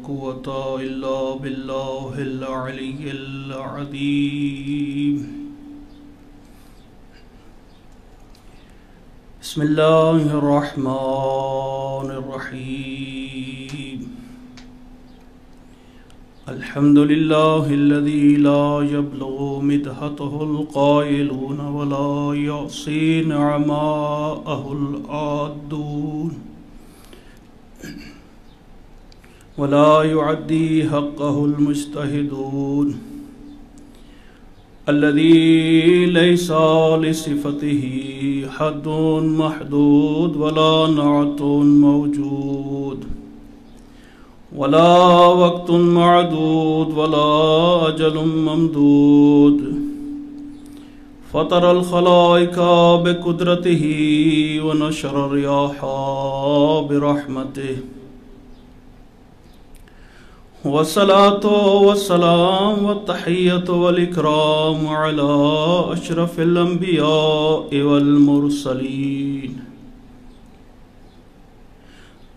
قوة إلا بالله العلي العظيم. بسم الله الرحمن الرحيم. الحمد لله الذي لا يبلغ مدحته القائلون ولا يعصي نعماءه العادون ولا يعدي حقه المجتهدون الذي ليس لصفته حد محدود ولا نعت موجود ولا وقت معدود ولا أجل ممدود فطر الخلائق بقدرته ونشر الرياح برحمته والصلاة والسلام والتحية والإكرام على أشرف الأنبياء والمرسلين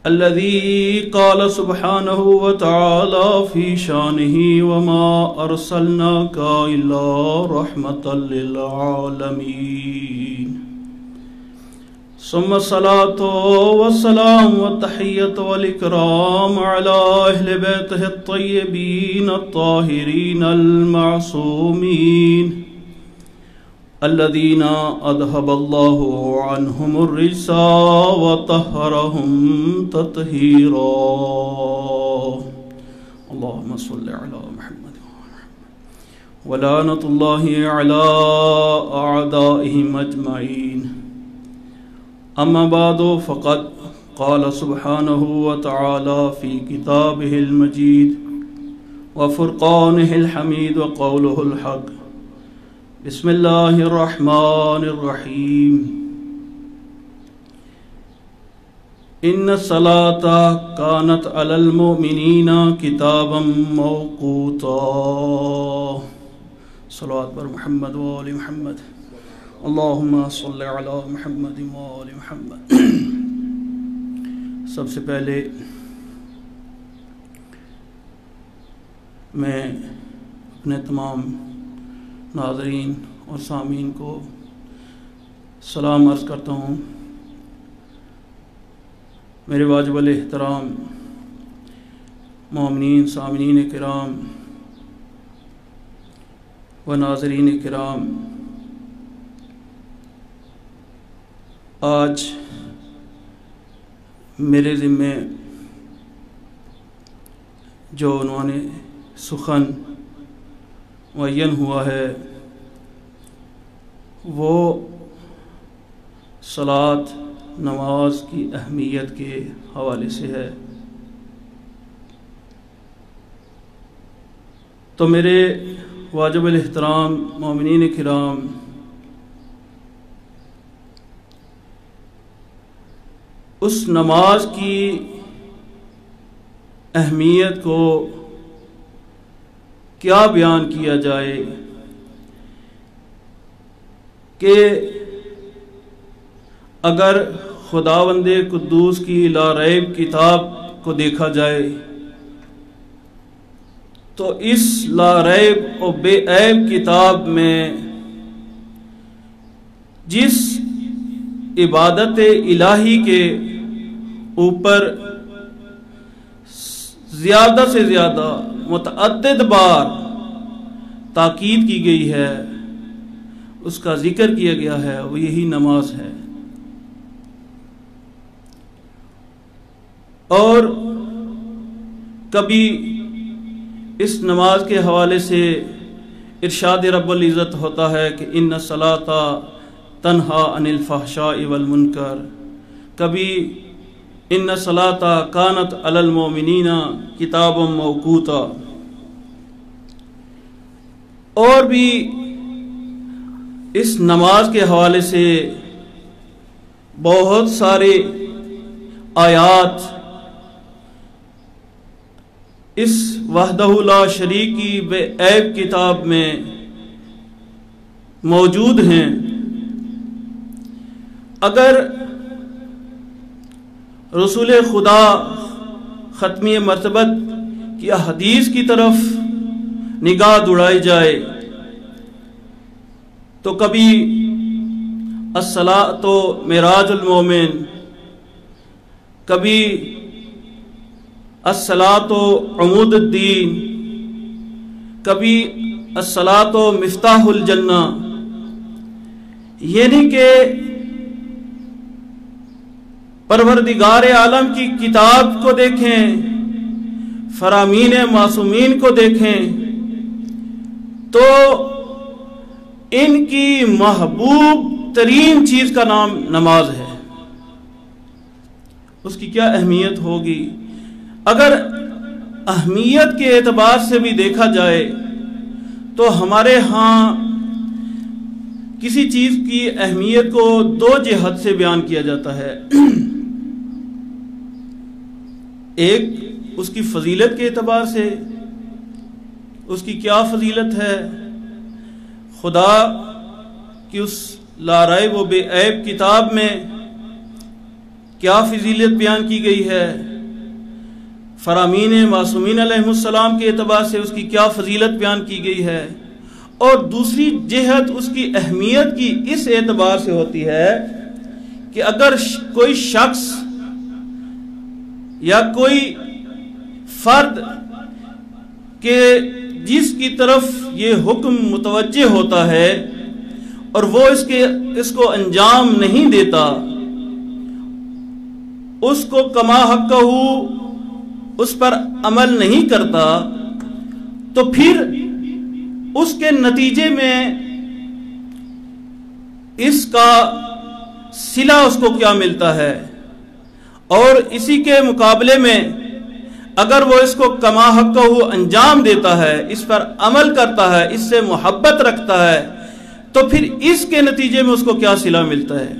الذي قال سبحانه وتعالى في شانه وما أرسلناك إلا رحمة للعالمين ثم الصلاة والسلام والتحية والإكرام على أهل بيته الطيبين الطاهرين المعصومين الذين أذهب الله عنهم الرجس وطهرهم تطهيرا. اللهم صل على محمد ولعنة الله على أعدائهم أجمعين. أما بعد فقد قال سبحانه وتعالى في كتابه المجيد وفرقانه الحميد وقوله الحق. بسم الله الرحمن الرحيم. إن الصلاة كانت على المؤمنين كتابا موقوتا. صلوات بر محمد وآل محمد. اللهم صل على محمد وآل محمد. سب سے پہلے میں اپنے تمام ناظرین اور سامعین کو سلام عرض کرتا ہوں. میرے واجب الاحترام مومنین سامعین کرام و ناظرین کرام، آج میرے ذمے جو عنوان سخن معین ہوا ہے وہ صلاۃ نماز کی اہمیت کے حوالے سے ہے. تو میرے واجب الاحترام مومنین کرام، اس نماز کی اہمیت کو کیا بیان کیا جائے کہ اگر خداوند قدوس کی لا ریب کتاب کو دیکھا جائے تو اس لا ریب و بے عیب کتاب میں جس عبادت الہی کے اوپر زیادہ سے زیادہ متعدد بار تاکید کی گئی ہے، اس کا ذکر کیا گیا ہے، وہ یہی نماز ہے. اور کبھی اس نماز کے حوالے سے ارشاد رب العزت ہوتا ہے کہ ان الصلاۃ تنہا عن الفحشاء والمنکر، کبھی ان الصلاۃ کانت علی المؤمنین کتابا موقوتا. اور بھی اس نماز کے حوالے سے بہت سارے آیات اس وحدہ لا شریک کی بے عیب کتاب میں موجود ہیں. اگر رسول خدا ختمی مرتبت کہ حدیث کی طرف نگاہ دوڑائی جائے تو کبھی الصلاۃ معراج المومن، کبھی الصلاۃ عمود الدین، کبھی الصلاۃ مفتاح الجنہ، یعنی کہ پروردگار عالم کی کتاب کو دیکھیں، فرامین معصومین کو دیکھیں تو ان کی محبوب ترین چیز کا نام نماز ہے۔ اس کی کیا اہمیت ہوگی؟ اگر اہمیت کے اعتبار سے بھی دیکھا جائے تو ہمارے ہاں کسی چیز کی اہمیت کو دو جہت سے بیان کیا جاتا ہے۔ ایک اس کی فضیلت کے اعتبار سے، اس کی کیا فضیلت ہے، خدا کی اس لا ریب و بے عیب کتاب میں کیا فضیلت بیان کی گئی ہے، فرامین معصومین علیہ السلام کے اعتبار سے اس کی کیا فضیلت بیان کی گئی ہے، اور دوسری جہت اس کی اہمیت کی اس اعتبار سے ہوتی ہے کہ اگر کوئی شخص یا کوئی فرد کہ جس کی طرف یہ حکم متوجہ ہوتا ہے اور وہ اس کو انجام نہیں دیتا، اس کو کما حقہ اس پر عمل نہیں کرتا، تو پھر اس کے نتیجے میں اس کا صلہ اس کو کیا ملتا ہے، اور اسی کے مقابلے میں اگر وہ اس کو کما حقہ انجام دیتا ہے، اس پر عمل کرتا ہے، اس سے محبت رکھتا ہے، تو پھر اس کے نتیجے میں اس کو کیا صلہ ملتا ہے۔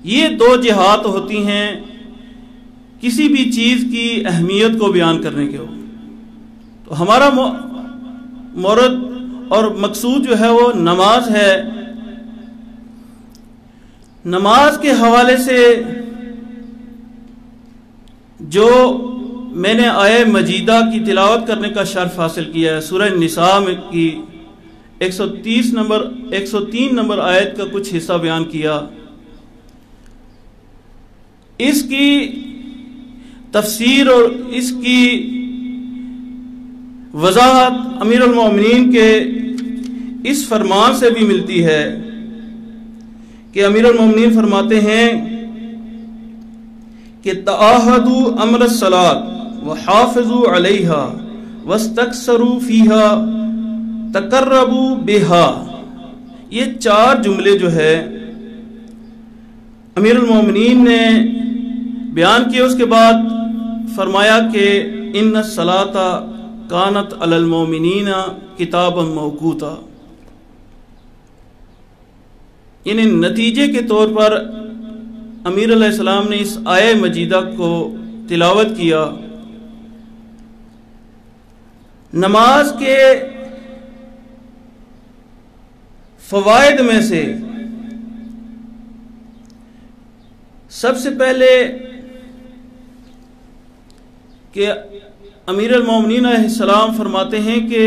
یہ دو جہات ہوتی ہیں کسی بھی چیز کی اہمیت کو بیان کرنے کے۔ تو ہمارا مورد اور مقصود جو ہے وہ نماز ہے۔ نماز کے حوالے سے جو میں نے آیہ مجیدہ کی تلاوت کرنے کا شرف حاصل کیا ہے، سورہ نساء کی 103 نمبر آیت کا کچھ حصہ بیان کیا، اس کی تفسیر اور اس کی وضاحت امیر المومنین کے اس فرمان سے بھی ملتی ہے کہ امیر المومنین فرماتے ہیں کہ تعاہدوا امر الصلاۃ وحافظوا علیہا واستکثروا فیہا تقربوا بہا۔ یہ چار جملے جو ہے امیر المومنین نے بیان کیے، اس کے بعد فرمایا کہ ان الصلاۃ کانت علی المومنین کتابا موقوتا، یعنی نتیجے کے طور پر امیر علیہ السلام نے اس آیہ مجیدہ کو تلاوت کیا۔ نماز کے فوائد میں سے سب سے پہلے کہ امیر المومنین علیہ السلام فرماتے ہیں کہ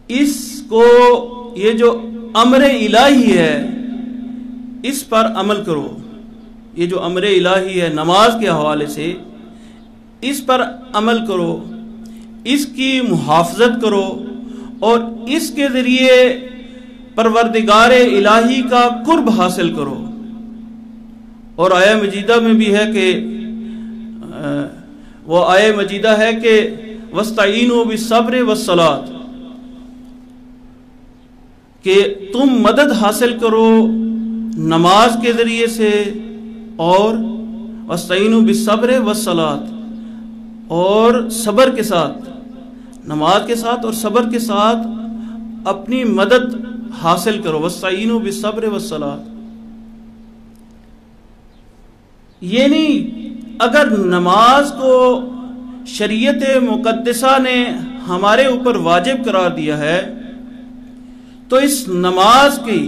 اس کو یہ جو امر الہی ہے اس پر عمل کرو۔ یہ جو امر الہی ہے نماز کے حوالے سے، اس پر عمل کرو، اس کی محافظت کرو، اور اس کے ذریعے پروردگار الہی کا قرب حاصل کرو۔ اور آیہ مجیدہ میں بھی ہے کہ وہ آیہ مجیدہ ہے کہ وَاسْتَعِینُوا بِالصَّبْرِ وَالصَّلَاةِ، کہ تم مدد حاصل کرو نماز کے ذریعے سے، اور وَاسْتَعِینُوا بِالصَّبْرِ وَالصَّلَاةِ، اور صبر کے ساتھ، نماز کے ساتھ اور صبر کے ساتھ اپنی مدد حاصل کرو۔ وَاسْتَعِینُوا بِالصَّبْرِ وَالصَّلَاةِ، یعنی اگر نماز کو شریعت مقدسہ نے ہمارے اوپر واجب قرار دیا ہے تو اس نماز کی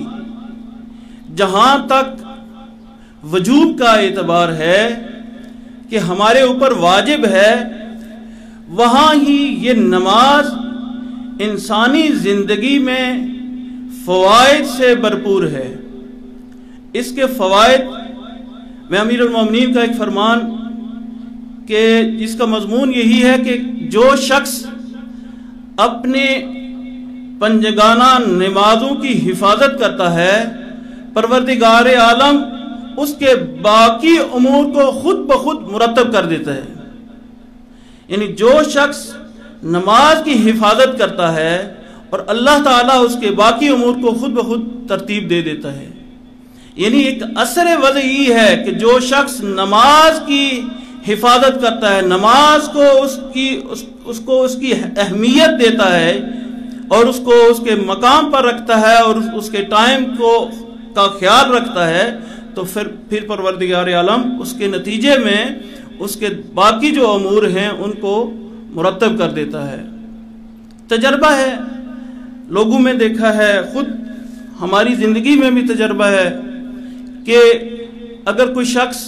جہاں تک وجوب کا اعتبار ہے کہ ہمارے اوپر واجب ہے، وہاں ہی یہ نماز انسانی زندگی میں فوائد سے بھرپور ہے۔ اس کے فوائد میں امیر المومنین کا ایک فرمان کہ جس کا مضمون یہی ہے کہ جو شخص اپنے پنجگانہ نمازوں کی حفاظت کرتا ہے، پروردگار عالم اس کے باقی امور کو خود بخود مرتب کر دیتا ہے۔ یعنی جو شخص نماز کی حفاظت کرتا ہے اور اللہ تعالیٰ اس کے باقی امور کو خود بخود ترتیب دے دیتا ہے۔ یعنی ایک اثر وضعی ہے کہ جو شخص نماز کی حفاظت کرتا ہے، نماز کو اس کی اہمیت دیتا ہے اور اس کو اس کے مقام پر رکھتا ہے اور اس کے ٹائم کا خیال رکھتا ہے، تو پھر پروردگار عالم اس کے نتیجے میں اس کے باقی جو امور ہیں ان کو مرتب کر دیتا ہے۔ تجربہ ہے، لوگوں میں دیکھا ہے، خود ہماری زندگی میں بھی تجربہ ہے کہ اگر کوئی شخص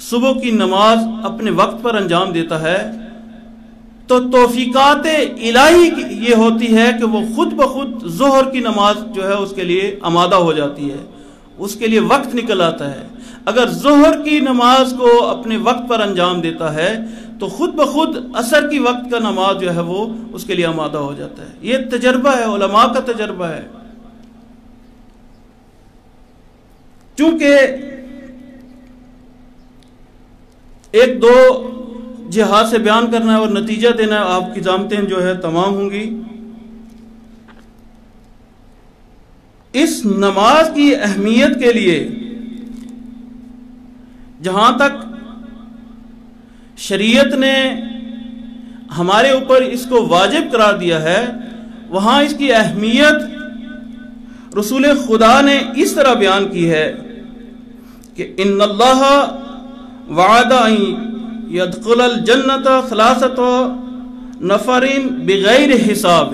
صبح کی نماز اپنے وقت پر انجام دیتا ہے تو توفیقات الہی یہ ہوتی ہے کہ وہ خود بخود ظہر کی نماز جو ہے اس کے لیے آمادہ ہو جاتی ہے، اس کے لیے وقت نکل آتا ہے۔ اگر ظہر کی نماز کو اپنے وقت پر انجام دیتا ہے تو خود بخود عصر کی وقت کا نماز جو ہے وہ اس کے لیے آمادہ ہو جاتا ہے۔ یہ تجربہ ہے، علماء کا تجربہ ہے۔ چونکہ ایک دو جہاد سے بیان کرنا ہے اور نتیجہ دینا ہے، آپ کی ضامتیں جو ہے تمام ہوں گی۔ اس نماز کی اہمیت کے لیے جہاں تک شریعت نے ہمارے اوپر اس کو واجب قرار دیا ہے، وہاں اس کی اہمیت رسول خدا نے اس طرح بیان کی ہے کہ ان اللہ وعد ان يدخل الجنت ثلاثۃ نفر بغیر حساب،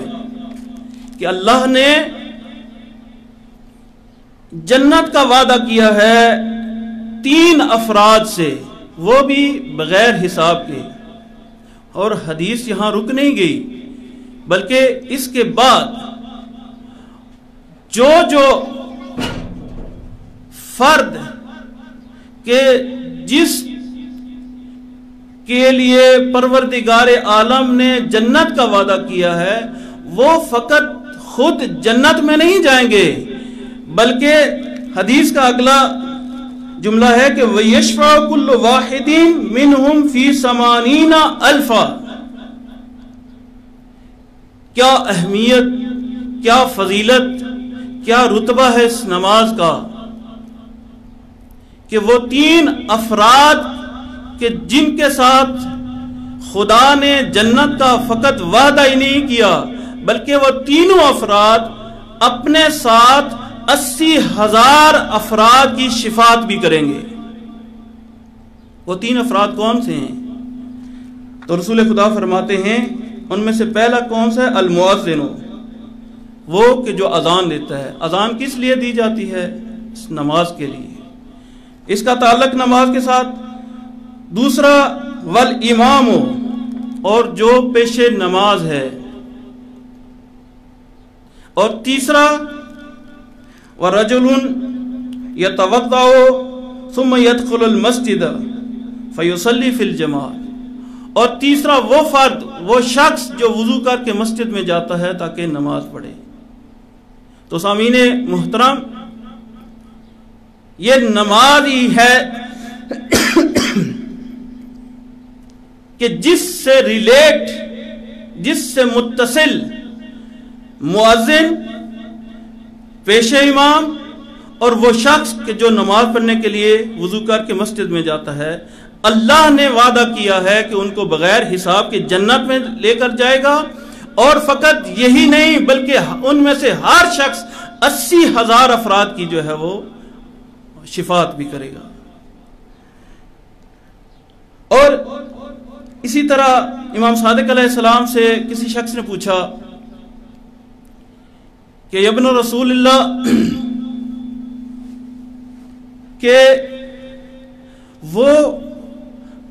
کہ اللہ نے جنت کا وعدہ کیا ہے 3 افراد سے، وہ بھی بغیر حساب کے۔ اور حدیث یہاں رک نہیں گئی، بلکہ اس کے بعد جو فرد کے جس کے لیے پروردگار عالم نے جنت کا وعدہ کیا ہے، وہ فقط خود جنت میں نہیں جائیں گے، بلکہ حدیث کا اگلا جملہ ہے کہ وَيَشْفَعُ كُلُّ وَاحِدٍ مِّنْهُمْ فِي 80,000۔ کیا اہمیت، کیا فضیلت، کیا رتبہ ہے اس نماز کا کہ وہ 3 افراد کہ جن کے ساتھ خدا نے جنت کا فقط وعدہ ہی نہیں کیا، بلکہ وہ تینوں افراد اپنے ساتھ 80,000 افراد کی شفاعت بھی کریں گے۔ وہ 3 افراد کون سے ہیں؟ تو رسول خدا فرماتے ہیں ان میں سے پہلا کون سا ہے؟ المؤذن، وہ کہ جو اذان دیتا ہے۔ اذان کس لیے دی جاتی ہے؟ اس نماز کے لیے، اس کا تعلق نماز کے ساتھ۔ دوسرا والامام، اور جو پیش نماز ہے۔ اور تیسرا ورجل یتوضأ ثم يدخل المسجد فیصلی فی الجماعۃ، اور تیسرا وہ فرد، وہ شخص جو وضو کر کے مسجد میں جاتا ہے تاکہ نماز پڑھے۔ تو سامعین محترم، یہ نماز ہی ہے کہ جس سے ریلیٹ، جس سے متصل مؤذن، پیش امام اور وہ شخص کہ جو نماز پڑھنے کے لیے وضو کر کے مسجد میں جاتا ہے، اللہ نے وعدہ کیا ہے کہ ان کو بغیر حساب کے جنت میں لے کر جائے گا۔ اور فقط یہی نہیں بلکہ ان میں سے ہر شخص 80,000 افراد کی جو ہے وہ شفاعت بھی کرے گا۔ اور اسی طرح امام صادق علیہ السلام سے کسی شخص نے پوچھا کہ ابن رسول اللہ، کہ وہ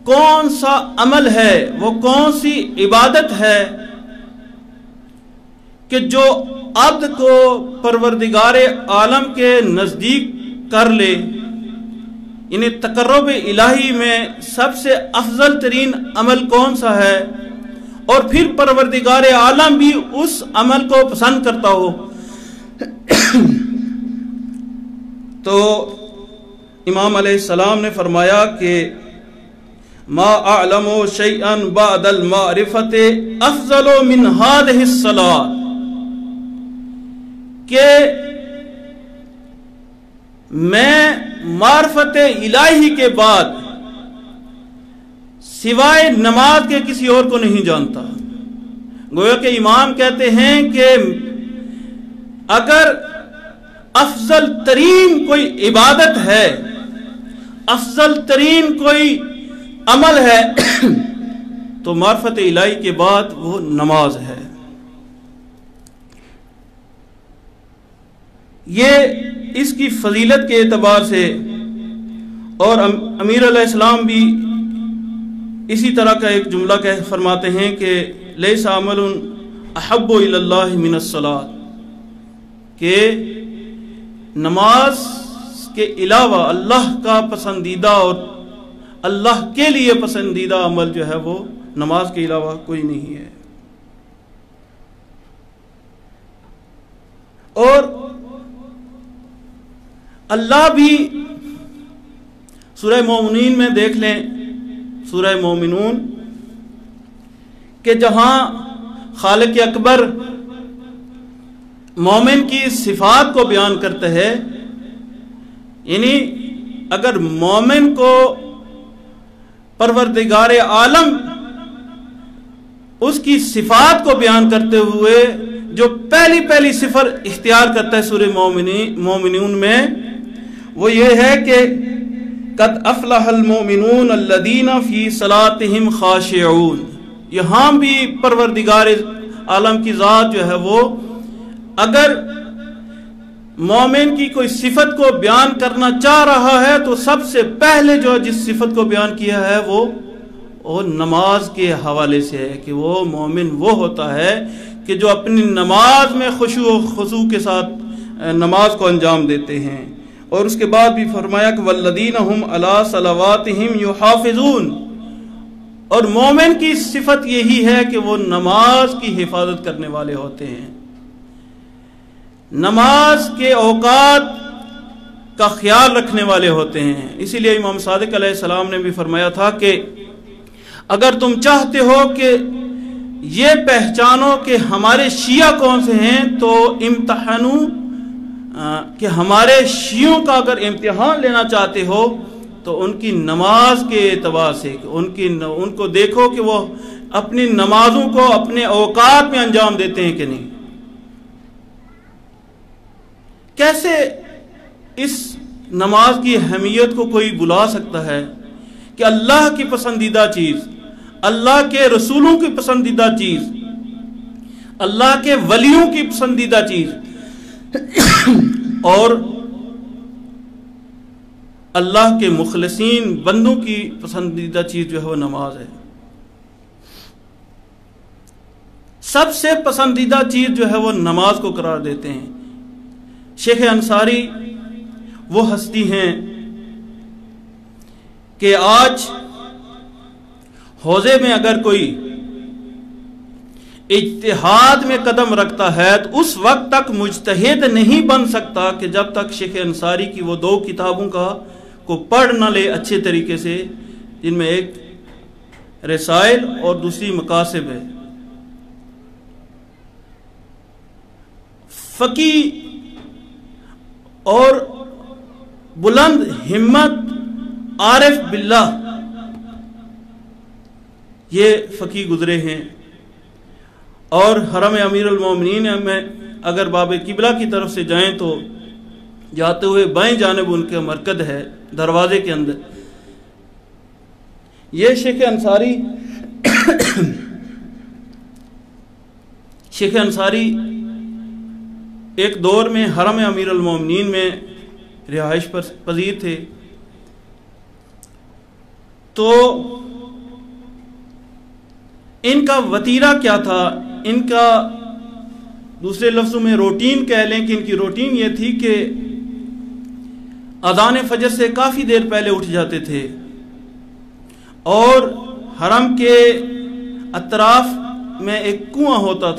کون سا عمل ہے، وہ کون سی عبادت ہے کہ جو عبد کو پروردگار عالم کے نزدیک کر لے، یعنی تقرب الہی میں سب سے افضل ترین عمل کون سا ہے، اور پھر پروردگار عالم بھی اس عمل کو پسند کرتا ہو۔ تو امام علیہ السلام نے فرمایا کہ ما اعلم شیئا بعد المعرفت افضل من هذه الصلاۃ، کہ میں معرفت الہی کے بعد سوائے نماز کے کسی اور کو نہیں جانتا۔ گویا کہ امام کہتے ہیں کہ اگر افضل ترین کوئی عبادت ہے، افضل ترین کوئی عمل ہے تو معرفت الہی کے بعد وہ نماز ہے۔ یہ اس کی فضیلت کے اعتبار سے، اور امیر علیہ السلام بھی اسی طرح کا ایک جملہ فرماتے ہیں کہ لیس عمل احب الی اللہ من الصلاۃ، کہ نماز کے علاوہ اللہ کا پسندیدہ اور اللہ کے لیے پسندیدہ عمل جو ہے وہ نماز کے علاوہ کوئی نہیں ہے۔ اور اللہ بھی سورہ مومنین میں دیکھ لیں، سورہ مومنون، کہ جہاں خالق اکبر مومن کی صفات کو بیان کرتے ہیں، یعنی اگر مومن کو پروردگار عالم اس کی صفات کو بیان کرتے ہوئے جو پہلی صفت اختیار کرتا ہے سورہ مومنون میں، وہ یہ ہے کہ قد افلح المؤمنون الذین فی صلاتہم خاشعون۔ یہاں بھی پروردگار عالم کی ذات جو ہے وہ اگر مومن کی کوئی صفت کو بیان کرنا چاہ رہا ہے تو سب سے پہلے جو جس صفت کو بیان کیا ہے وہ نماز کے حوالے سے ہے، کہ وہ مومن وہ ہوتا ہے کہ جو اپنی نماز میں خشوع و خضوع کے ساتھ نماز کو انجام دیتے ہیں۔ اور اس کے بعد بھی فرمایا کہ والذین هم علی صلواتہم یحافظون، اور مومن کی صفت یہی ہے کہ وہ نماز کی حفاظت کرنے والے ہوتے ہیں، نماز کے اوقات کا خیال رکھنے والے ہوتے ہیں۔ اسی لیے امام صادق علیہ السلام نے بھی فرمایا تھا کہ اگر تم چاہتے ہو کہ یہ پہچانو کہ ہمارے شیعہ کون سے ہیں تو امتحانو، کہ ہمارے شیعوں کا اگر امتحان لینا چاہتے ہو تو ان کی نماز کے اعتبار سے ان کو دیکھو کہ وہ اپنی نمازوں کو اپنے اوقات میں انجام دیتے ہیں کہ نہیں۔ کیسے اس نماز کی اہمیت کو کوئی بلا سکتا ہے کہ اللہ کی پسندیدہ چیز، اللہ کے رسولوں کی پسندیدہ چیز، اللہ کے ولیوں کی پسندیدہ چیز اور اللہ کے مخلصین بندوں کی پسندیدہ چیز جو ہے وہ نماز ہے۔ سب سے پسندیدہ چیز جو ہے وہ نماز کو قرار دیتے ہیں۔ شیخ انصاری وہ ہستی ہیں کہ آج حوزے میں اگر کوئی اجتہاد میں قدم رکھتا ہے تو اس وقت تک مجتہد نہیں بن سکتا کہ جب تک شیخ انصاری کی وہ 2 کتابوں کو پڑھ نہ لے اچھے طریقے سے، جن میں ایک رسائل اور دوسری مقاصد ہے۔ فقی اور بلند ہمت عارف باللہ یہ فقی گزرے ہیں، اور حرم امیر المومنین میں اگر باب قبلہ کی طرف سے جائیں تو جاتے ہوئے بائیں جانب ان کا مرکز ہے دروازے کے اندر۔ یہ شیخ انصاری ایک دور میں حرم امیر المومنین میں رہائش پذیر تھے، تو ان کا وتیرہ کیا تھا؟ ان کا دوسرے لفظوں میں روٹین کہہ لیں کہ ان کی روٹین یہ تھی کہ اذان فجر سے کافی دیر پہلے اٹھ جاتے تھے اور حرم کے اطراف میں ایک کنواں ہوتا تھا